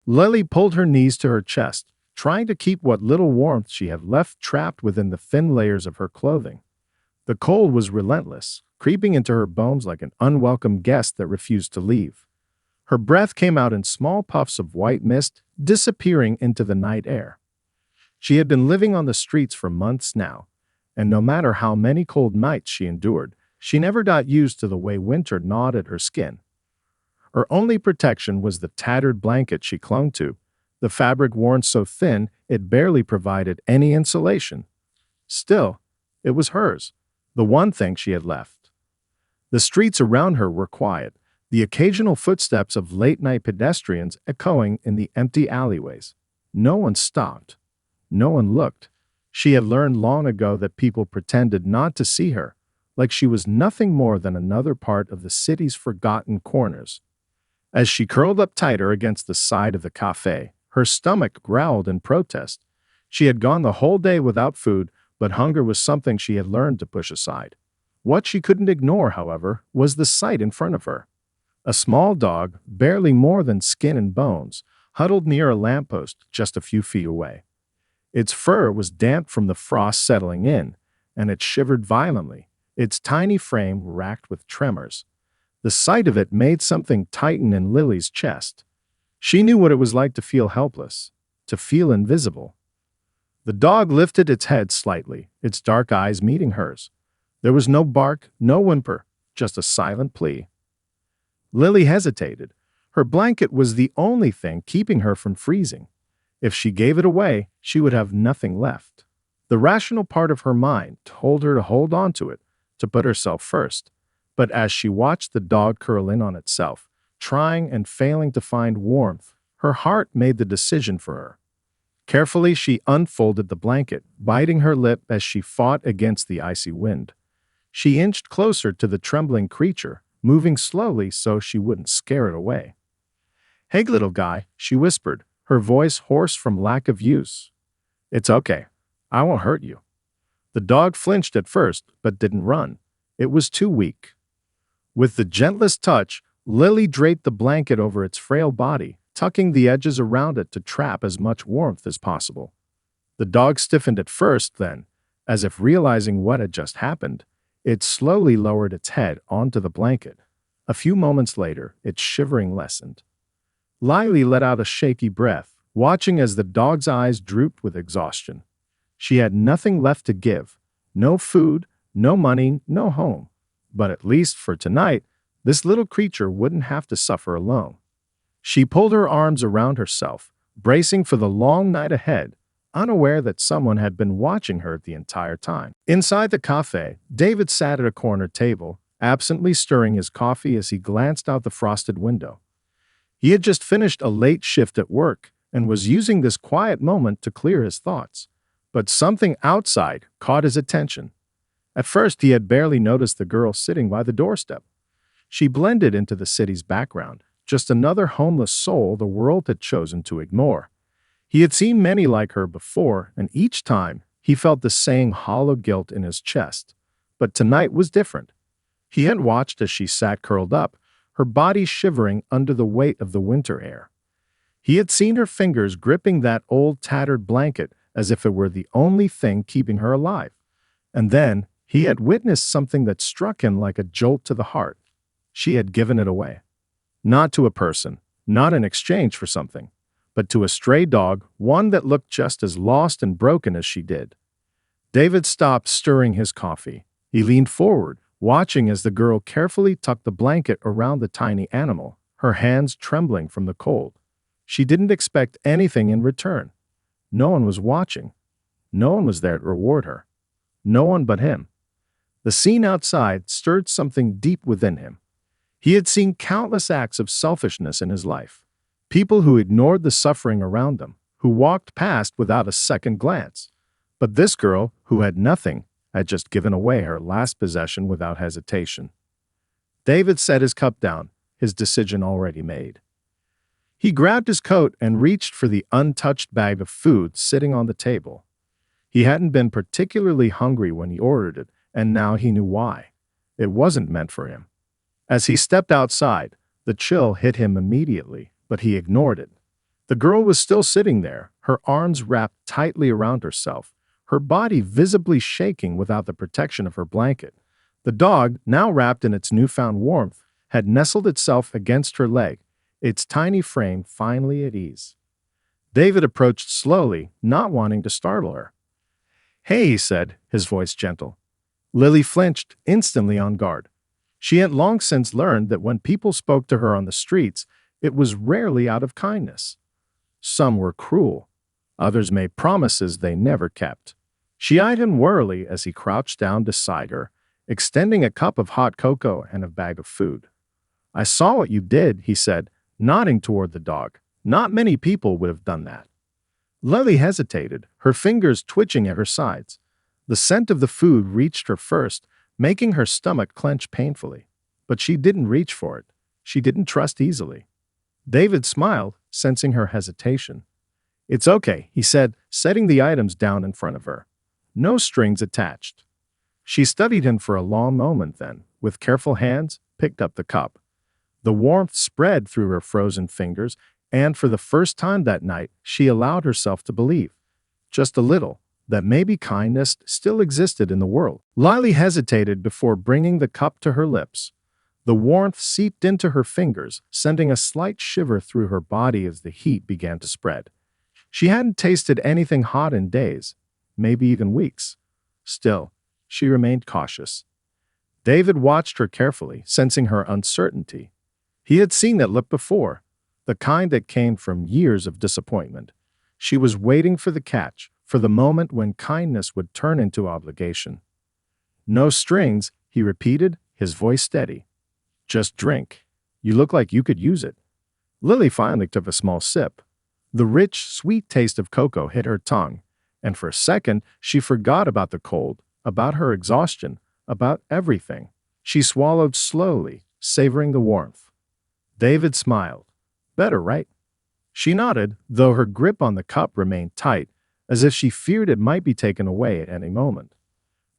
Lily pulled her knees to her chest, trying to keep what little warmth she had left trapped within the thin layers of her clothing. The cold was relentless, creeping into her bones like an unwelcome guest that refused to leave. Her breath came out in small puffs of white mist, disappearing into the night air. She had been living on the streets for months now, and no matter how many cold nights she endured, she never got used to the way winter gnawed at her skin. Her only protection was the tattered blanket she clung to, the fabric worn so thin it barely provided any insulation. Still, it was hers, the one thing she had left. The streets around her were quiet, the occasional footsteps of late-night pedestrians echoing in the empty alleyways. No one stopped. No one looked. She had learned long ago that people pretended not to see her, like she was nothing more than another part of the city's forgotten corners. As she curled up tighter against the side of the cafe, her stomach growled in protest. She had gone the whole day without food, but hunger was something she had learned to push aside. What she couldn't ignore, however, was the sight in front of her. A small dog, barely more than skin and bones, huddled near a lamppost just a few feet away. Its fur was damp from the frost settling in, and it shivered violently, its tiny frame racked with tremors. The sight of it made something tighten in Lily's chest. She knew what it was like to feel helpless, to feel invisible. The dog lifted its head slightly, its dark eyes meeting hers. There was no bark, no whimper, just a silent plea. Lily hesitated. Her blanket was the only thing keeping her from freezing. If she gave it away, she would have nothing left. The rational part of her mind told her to hold on to it, to put herself first. But as she watched the dog curl in on itself, trying and failing to find warmth, her heart made the decision for her. Carefully, she unfolded the blanket, biting her lip as she fought against the icy wind. She inched closer to the trembling creature, moving slowly so she wouldn't scare it away. "Hey, little guy," she whispered, her voice hoarse from lack of use. "It's okay. I won't hurt you." The dog flinched at first, but didn't run. It was too weak. With the gentlest touch, Lily draped the blanket over its frail body, tucking the edges around it to trap as much warmth as possible. The dog stiffened at first, then, as if realizing what had just happened, it slowly lowered its head onto the blanket. A few moments later, its shivering lessened. Lily let out a shaky breath, watching as the dog's eyes drooped with exhaustion. She had nothing left to give. No food, no money, no home. But at least for tonight, this little creature wouldn't have to suffer alone. She pulled her arms around herself, bracing for the long night ahead, unaware that someone had been watching her the entire time. Inside the cafe, David sat at a corner table, absently stirring his coffee as he glanced out the frosted window. He had just finished a late shift at work and was using this quiet moment to clear his thoughts. But something outside caught his attention. At first, he had barely noticed the girl sitting by the doorstep. She blended into the city's background, just another homeless soul the world had chosen to ignore. He had seen many like her before, and each time, he felt the same hollow guilt in his chest. But tonight was different. He had watched as she sat curled up, her body shivering under the weight of the winter air. He had seen her fingers gripping that old tattered blanket as if it were the only thing keeping her alive. And then, he had witnessed something that struck him like a jolt to the heart. She had given it away. Not to a person, not in exchange for something, but to a stray dog, one that looked just as lost and broken as she did. David stopped stirring his coffee. He leaned forward, watching as the girl carefully tucked the blanket around the tiny animal, her hands trembling from the cold. She didn't expect anything in return. No one was watching. No one was there to reward her. No one but him. The scene outside stirred something deep within him. He had seen countless acts of selfishness in his life. People who ignored the suffering around them, who walked past without a second glance. But this girl, who had nothing, had just given away her last possession without hesitation. David set his cup down, his decision already made. He grabbed his coat and reached for the untouched bag of food sitting on the table. He hadn't been particularly hungry when he ordered it, and now he knew why. It wasn't meant for him. As he stepped outside, the chill hit him immediately, but he ignored it. The girl was still sitting there, her arms wrapped tightly around herself, her body visibly shaking without the protection of her blanket. The dog, now wrapped in its newfound warmth, had nestled itself against her leg, its tiny frame finally at ease. David approached slowly, not wanting to startle her. "Hey," he said, his voice gentle. Lily flinched, instantly on guard. She had long since learned that when people spoke to her on the streets, it was rarely out of kindness. Some were cruel. Others made promises they never kept. She eyed him warily as he crouched down beside her, extending a cup of hot cocoa and a bag of food. "I saw what you did," he said, nodding toward the dog. "Not many people would have done that." Lily hesitated, her fingers twitching at her sides. The scent of the food reached her first, making her stomach clench painfully. But she didn't reach for it. She didn't trust easily. David smiled, sensing her hesitation. "It's okay," he said, setting the items down in front of her. No strings attached. She studied him for a long moment then, with careful hands, picked up the cup. The warmth spread through her frozen fingers, and for the first time that night, she allowed herself to believe, just a little, that maybe kindness still existed in the world. Lily hesitated before bringing the cup to her lips. The warmth seeped into her fingers, sending a slight shiver through her body as the heat began to spread. She hadn't tasted anything hot in days, maybe even weeks. Still, she remained cautious. David watched her carefully, sensing her uncertainty. He had seen that look before, the kind that came from years of disappointment. She was waiting for the catch, for the moment when kindness would turn into obligation. "No strings," he repeated, his voice steady. "Just drink. You look like you could use it." Lily finally took a small sip. The rich, sweet taste of cocoa hit her tongue, and for a second she forgot about the cold, about her exhaustion, about everything. She swallowed slowly, savoring the warmth. David smiled. "Better, right?" She nodded, though her grip on the cup remained tight, as if she feared it might be taken away at any moment.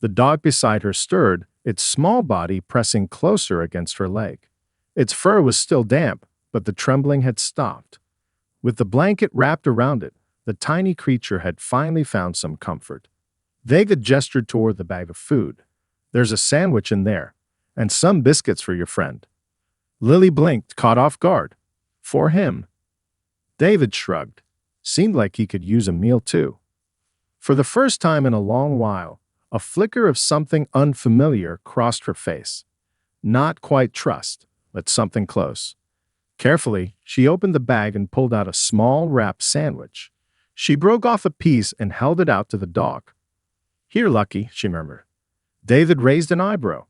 The dog beside her stirred, its small body pressing closer against her leg. Its fur was still damp, but the trembling had stopped. With the blanket wrapped around it, the tiny creature had finally found some comfort. David gestured toward the bag of food. "There's a sandwich in there, and some biscuits for your friend." Lily blinked, caught off guard. "For him?" David shrugged. Seemed like he could use a meal too. For the first time in a long while, a flicker of something unfamiliar crossed her face. Not quite trust, but something close. Carefully, she opened the bag and pulled out a small wrapped sandwich. She broke off a piece and held it out to the dog. "Here, Lucky," she murmured. David raised an eyebrow.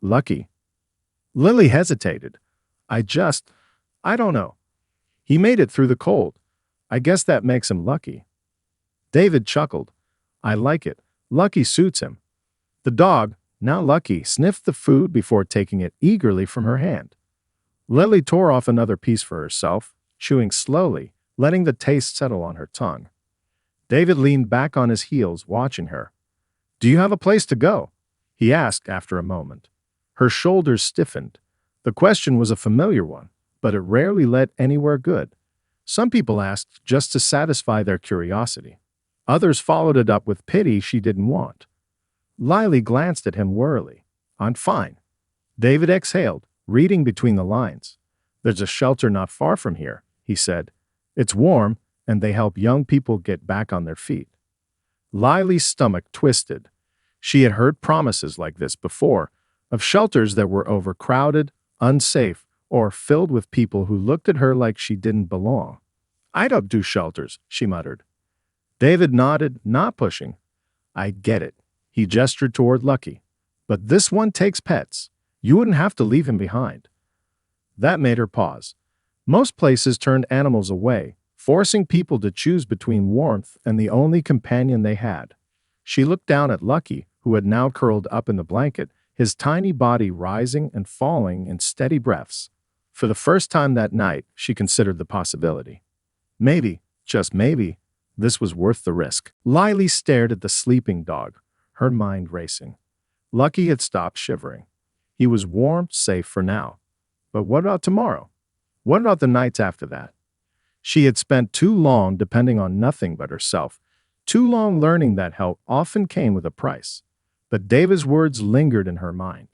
"Lucky?" Lily hesitated. I don't know. He made it through the cold. I guess that makes him lucky." David chuckled. "I like it. Lucky suits him." The dog, now Lucky, sniffed the food before taking it eagerly from her hand. Lily tore off another piece for herself, chewing slowly, letting the taste settle on her tongue. David leaned back on his heels, watching her. "Do you have a place to go?" he asked after a moment. Her shoulders stiffened. The question was a familiar one, but it rarely led anywhere good. Some people asked just to satisfy their curiosity. Others followed it up with pity she didn't want. Lily glanced at him warily. "I'm fine." David exhaled, reading between the lines. "There's a shelter not far from here," he said. "It's warm, and they help young people get back on their feet." Lily's stomach twisted. She had heard promises like this before, of shelters that were overcrowded, unsafe, or filled with people who looked at her like she didn't belong. "I don't do shelters," she muttered. David nodded, not pushing. "I get it." He gestured toward Lucky. "But this one takes pets. You wouldn't have to leave him behind." That made her pause. Most places turned animals away, forcing people to choose between warmth and the only companion they had. She looked down at Lucky, who had now curled up in the blanket, his tiny body rising and falling in steady breaths. For the first time that night, she considered the possibility. Maybe, just maybe, this was worth the risk. Lily stared at the sleeping dog, her mind racing. Lucky had stopped shivering. He was warm, safe for now. But what about tomorrow? What about the nights after that? She had spent too long depending on nothing but herself, too long learning that help often came with a price. But David's words lingered in her mind.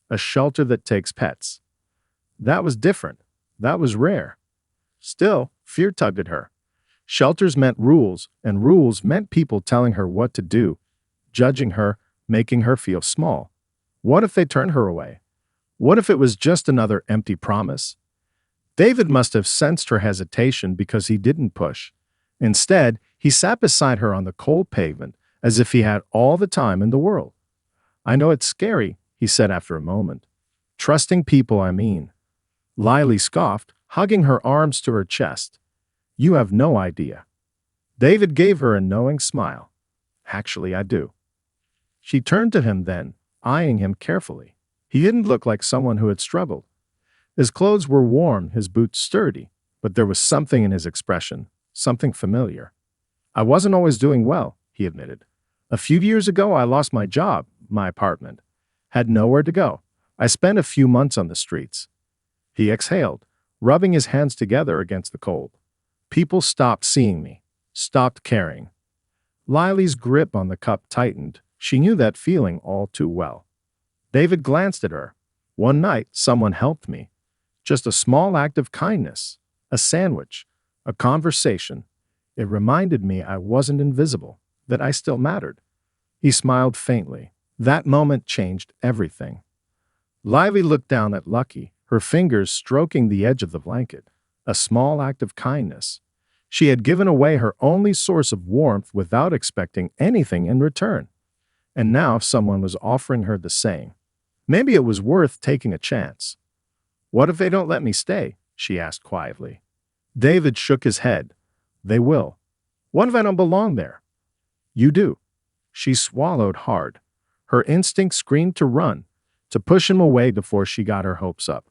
A shelter that takes pets. That was different. That was rare. Still, fear tugged at her. Shelters meant rules, and rules meant people telling her what to do, judging her, making her feel small. What if they turned her away? What if it was just another empty promise? David must have sensed her hesitation because he didn't push. Instead, he sat beside her on the cold pavement as if he had all the time in the world. I know it's scary, he said after a moment. Trusting people, I mean. Lily scoffed, hugging her arms to her chest. You have no idea. David gave her a knowing smile. Actually, I do. She turned to him then, eyeing him carefully. He didn't look like someone who had struggled. His clothes were warm, his boots sturdy, but there was something in his expression, something familiar. I wasn't always doing well, he admitted. A few years ago, I lost my job, my apartment. Had nowhere to go. I spent a few months on the streets. He exhaled, rubbing his hands together against the cold. People stopped seeing me, stopped caring. Lily's grip on the cup tightened. She knew that feeling all too well. David glanced at her. One night, someone helped me. Just a small act of kindness, a sandwich, a conversation. It reminded me I wasn't invisible, that I still mattered. He smiled faintly. That moment changed everything. Livy looked down at Lucky, her fingers stroking the edge of the blanket. A small act of kindness. She had given away her only source of warmth without expecting anything in return. And now someone was offering her the same. Maybe it was worth taking a chance. What if they don't let me stay? She asked quietly. David shook his head. They will. What if I don't belong there? You do. She swallowed hard. Her instinct screamed to run, to push him away before she got her hopes up.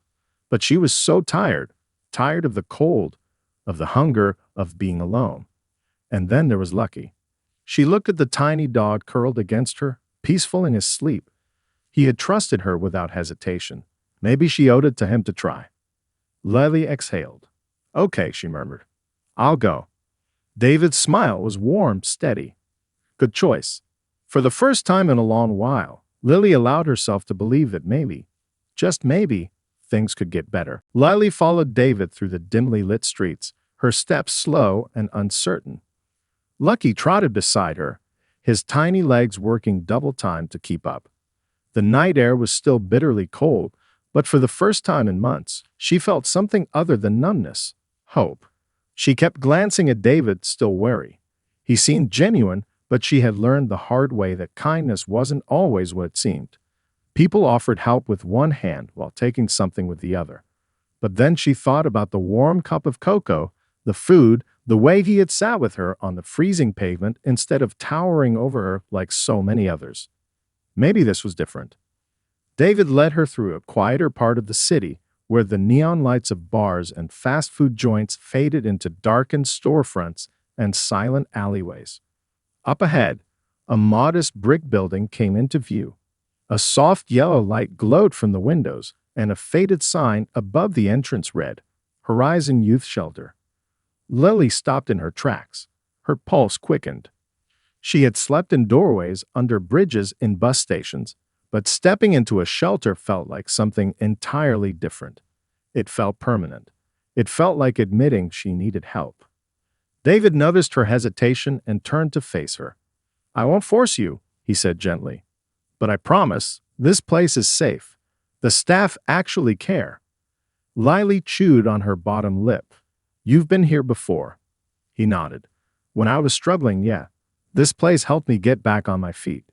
But she was so tired of the cold, of the hunger, of being alone. And then there was Lucky. She looked at the tiny dog curled against her, peaceful in his sleep. He had trusted her without hesitation. Maybe she owed it to him to try. Lily exhaled. Okay, she murmured. I'll go. David's smile was warm, steady. Good choice. For the first time in a long while, Lily allowed herself to believe that maybe, just maybe, things could get better. Lily followed David through the dimly lit streets, her steps slow and uncertain. Lucky trotted beside her, his tiny legs working double time to keep up. The night air was still bitterly cold, but for the first time in months, she felt something other than numbness, hope. She kept glancing at David, still wary. He seemed genuine, but she had learned the hard way that kindness wasn't always what it seemed. People offered help with one hand while taking something with the other. But then she thought about the warm cup of cocoa, the food, the way he had sat with her on the freezing pavement instead of towering over her like so many others. Maybe this was different. David led her through a quieter part of the city where the neon lights of bars and fast food joints faded into darkened storefronts and silent alleyways. Up ahead, a modest brick building came into view. A soft yellow light glowed from the windows, and a faded sign above the entrance read, Horizon Youth Shelter. Lily stopped in her tracks. Her pulse quickened. She had slept in doorways, under bridges, in bus stations, but stepping into a shelter felt like something entirely different. It felt permanent. It felt like admitting she needed help. David noticed her hesitation and turned to face her. I won't force you, he said gently. But I promise, this place is safe. The staff actually care. Lily chewed on her bottom lip. You've been here before. He nodded. When I was struggling, yeah. This place helped me get back on my feet.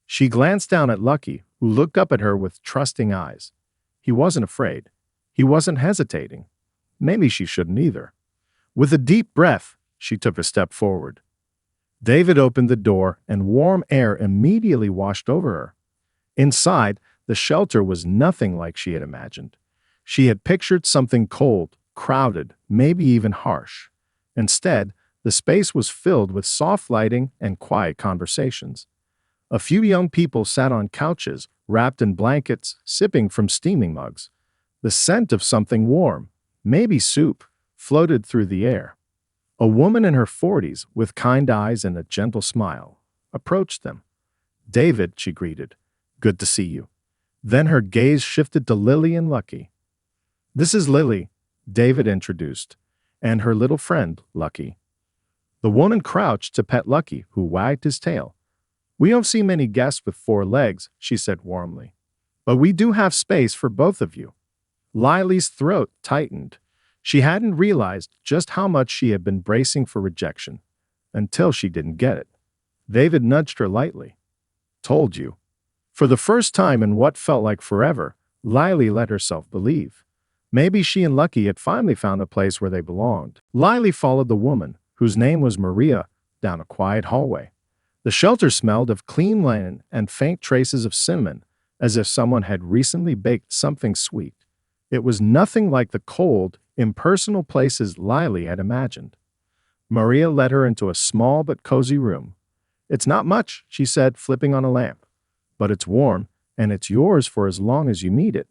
She glanced down at Lucky, who looked up at her with trusting eyes. He wasn't afraid. He wasn't hesitating. Maybe she shouldn't either. With a deep breath, she took a step forward. David opened the door, and warm air immediately washed over her. Inside, the shelter was nothing like she had imagined. She had pictured something cold, crowded, maybe even harsh. Instead, the space was filled with soft lighting and quiet conversations. A few young people sat on couches, wrapped in blankets, sipping from steaming mugs. The scent of something warm, maybe soup, floated through the air. A woman in her 40s, with kind eyes and a gentle smile, approached them. "David," she greeted. "Good to see you." Then her gaze shifted to Lily and Lucky. "This is Lily," David introduced, "and her little friend, Lucky." The woman crouched to pet Lucky, who wagged his tail. "We don't see many guests with 4 legs," she said warmly. "But we do have space for both of you." Lily's throat tightened. She hadn't realized just how much she had been bracing for rejection, until she didn't get it. David nudged her lightly. "Told you." For the first time in what felt like forever, Lily let herself believe. Maybe she and Lucky had finally found a place where they belonged. Lily followed the woman, whose name was Maria, down a quiet hallway. The shelter smelled of clean linen and faint traces of cinnamon, as if someone had recently baked something sweet. It was nothing like the cold, impersonal places Lily had imagined. Maria led her into a small but cozy room. "It's not much," she said, flipping on a lamp. "But it's warm, and it's yours for as long as you need it."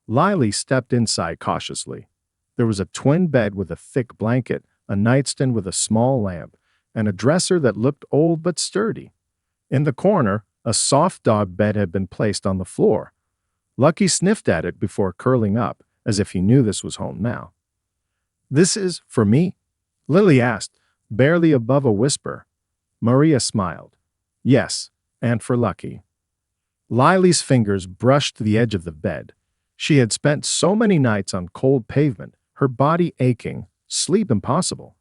Lily stepped inside cautiously. There was a twin bed with a thick blanket, a nightstand with a small lamp, and a dresser that looked old but sturdy. In the corner, a soft dog bed had been placed on the floor. Lucky sniffed at it before curling up, as if he knew this was home now. "This is for me?" Lily asked, barely above a whisper. Maria smiled. "Yes, and for Lucky." Lily's fingers brushed the edge of the bed. She had spent so many nights on cold pavement, her body aching, sleep impossible.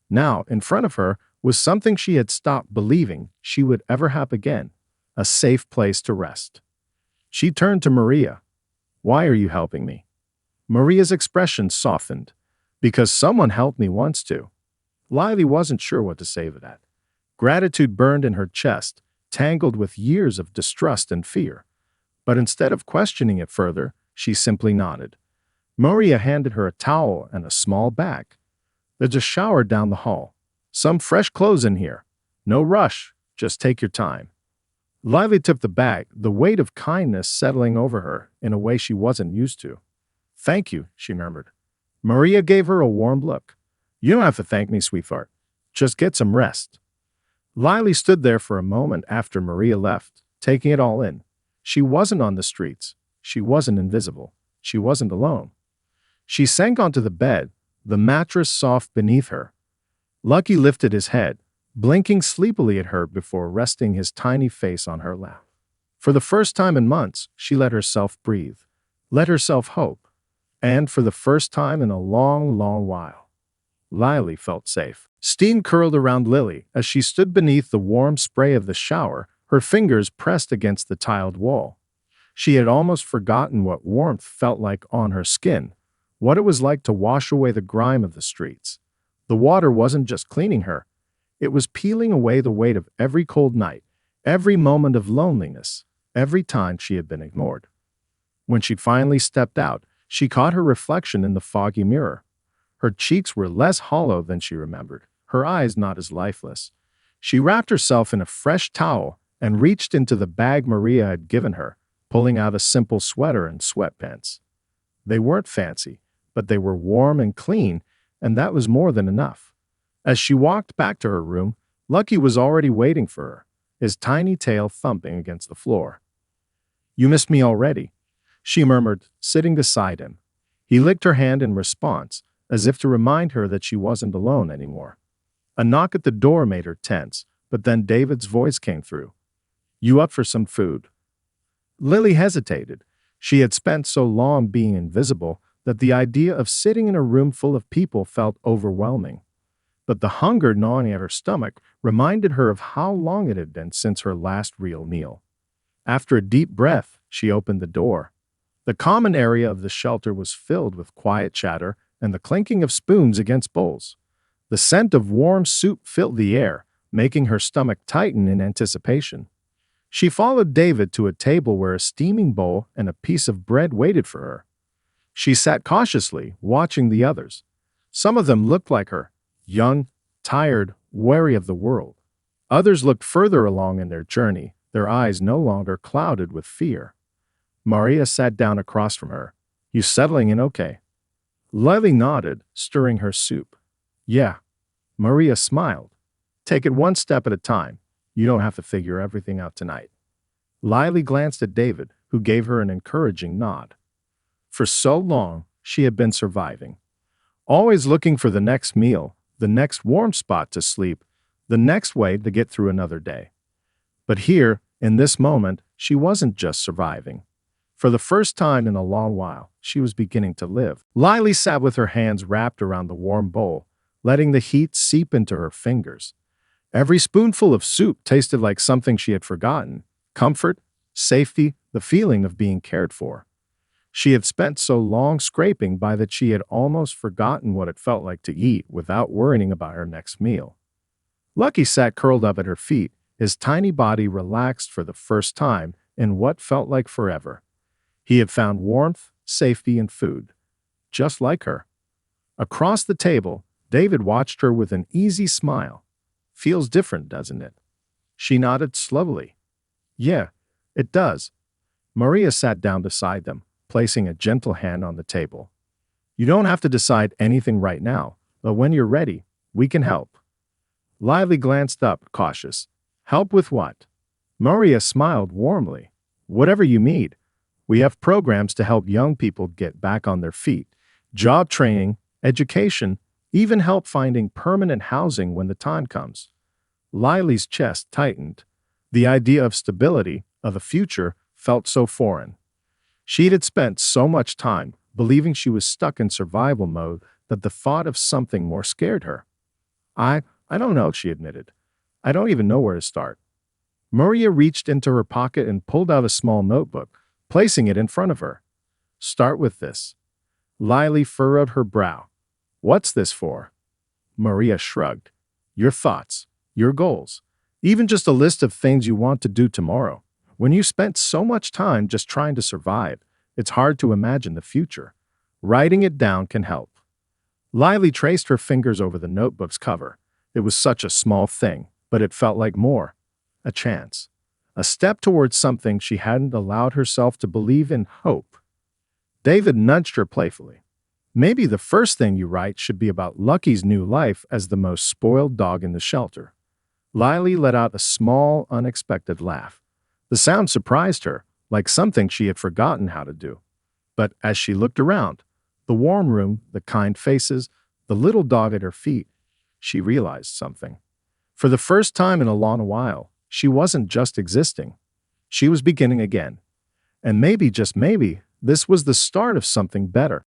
Now, in front of her, was something she had stopped believing she would ever have again, a safe place to rest. She turned to Maria. "Why are you helping me?" Maria's expression softened. "Because someone helped me once too." Lily wasn't sure what to say to that. Gratitude burned in her chest, tangled with years of distrust and fear. But instead of questioning it further, she simply nodded. Maria handed her a towel and a small bag. "There's a shower down the hall. Some fresh clothes in here. No rush, just take your time." Lily took the bag, the weight of kindness settling over her in a way she wasn't used to. "Thank you," she murmured. Maria gave her a warm look. "You don't have to thank me, sweetheart. Just get some rest." Lily stood there for a moment after Maria left, taking it all in. She wasn't on the streets. She wasn't invisible. She wasn't alone. She sank onto the bed, the mattress soft beneath her. Lucky lifted his head, blinking sleepily at her before resting his tiny face on her lap. For the first time in months, she let herself breathe, let herself hope, and for the first time in a long, long while, Lily felt safe. Steam curled around Lily as she stood beneath the warm spray of the shower, her fingers pressed against the tiled wall. She had almost forgotten what warmth felt like on her skin, what it was like to wash away the grime of the streets. The water wasn't just cleaning her. It was peeling away the weight of every cold night, every moment of loneliness, every time she had been ignored. When she finally stepped out, she caught her reflection in the foggy mirror. Her cheeks were less hollow than she remembered, her eyes not as lifeless. She wrapped herself in a fresh towel and reached into the bag Maria had given her, pulling out a simple sweater and sweatpants. They weren't fancy, but they were warm and clean, and that was more than enough. As she walked back to her room, Lucky was already waiting for her, his tiny tail thumping against the floor. "You missed me already," she murmured, sitting beside him. He licked her hand in response, as if to remind her that she wasn't alone anymore. A knock at the door made her tense, but then David's voice came through. "You up for some food?" Lily hesitated. She had spent so long being invisible that the idea of sitting in a room full of people felt overwhelming. But the hunger gnawing at her stomach reminded her of how long it had been since her last real meal. After a deep breath, she opened the door. The common area of the shelter was filled with quiet chatter and the clinking of spoons against bowls. The scent of warm soup filled the air, making her stomach tighten in anticipation. She followed David to a table where a steaming bowl and a piece of bread waited for her. She sat cautiously, watching the others. Some of them looked like her, young, tired, wary of the world. Others looked further along in their journey, their eyes no longer clouded with fear. Maria sat down across from her. "You settling in okay?" Lily nodded, stirring her soup. Yeah, Maria smiled. Take it one step at a time. You don't have to figure everything out tonight. Lily glanced at David, who gave her an encouraging nod. For so long, she had been surviving, always looking for the next meal, the next warm spot to sleep, the next way to get through another day. But here, in this moment, she wasn't just surviving. For the first time in a long while, she was beginning to live. Lily sat with her hands wrapped around the warm bowl, letting the heat seep into her fingers. Every spoonful of soup tasted like something she had forgotten: comfort, safety, the feeling of being cared for. She had spent so long scraping by that she had almost forgotten what it felt like to eat without worrying about her next meal. Lucky sat curled up at her feet, his tiny body relaxed for the first time in what felt like forever. He had found warmth, safety, and food, just like her. Across the table, David watched her with an easy smile. Feels different, doesn't it? She nodded slowly. Yeah, it does. Maria sat down beside them, placing a gentle hand on the table. You don't have to decide anything right now, but when you're ready, we can help. Lively glanced up, cautious. Help with what? Maria smiled warmly. Whatever you need. We have programs to help young people get back on their feet. Job training, education, even help finding permanent housing when the time comes. Lily's chest tightened. The idea of stability, of a future, felt so foreign. She had spent so much time believing she was stuck in survival mode that the thought of something more scared her. I don't know, she admitted. I don't even know where to start. Maria reached into her pocket and pulled out a small notebook, placing it in front of her. Start with this. Lily furrowed her brow. What's this for? Maria shrugged. Your thoughts, your goals, even just a list of things you want to do tomorrow. When you spent so much time just trying to survive, it's hard to imagine the future. Writing it down can help. Lily traced her fingers over the notebook's cover. It was such a small thing, but it felt like more. A chance. A step towards something she hadn't allowed herself to believe in: hope. David nudged her playfully. Maybe the first thing you write should be about Lucky's new life as the most spoiled dog in the shelter. Lily let out a small, unexpected laugh. The sound surprised her, like something she had forgotten how to do. But as she looked around, the warm room, the kind faces, the little dog at her feet, she realized something. For the first time in a long while, she wasn't just existing. She was beginning again. And maybe, just maybe, this was the start of something better.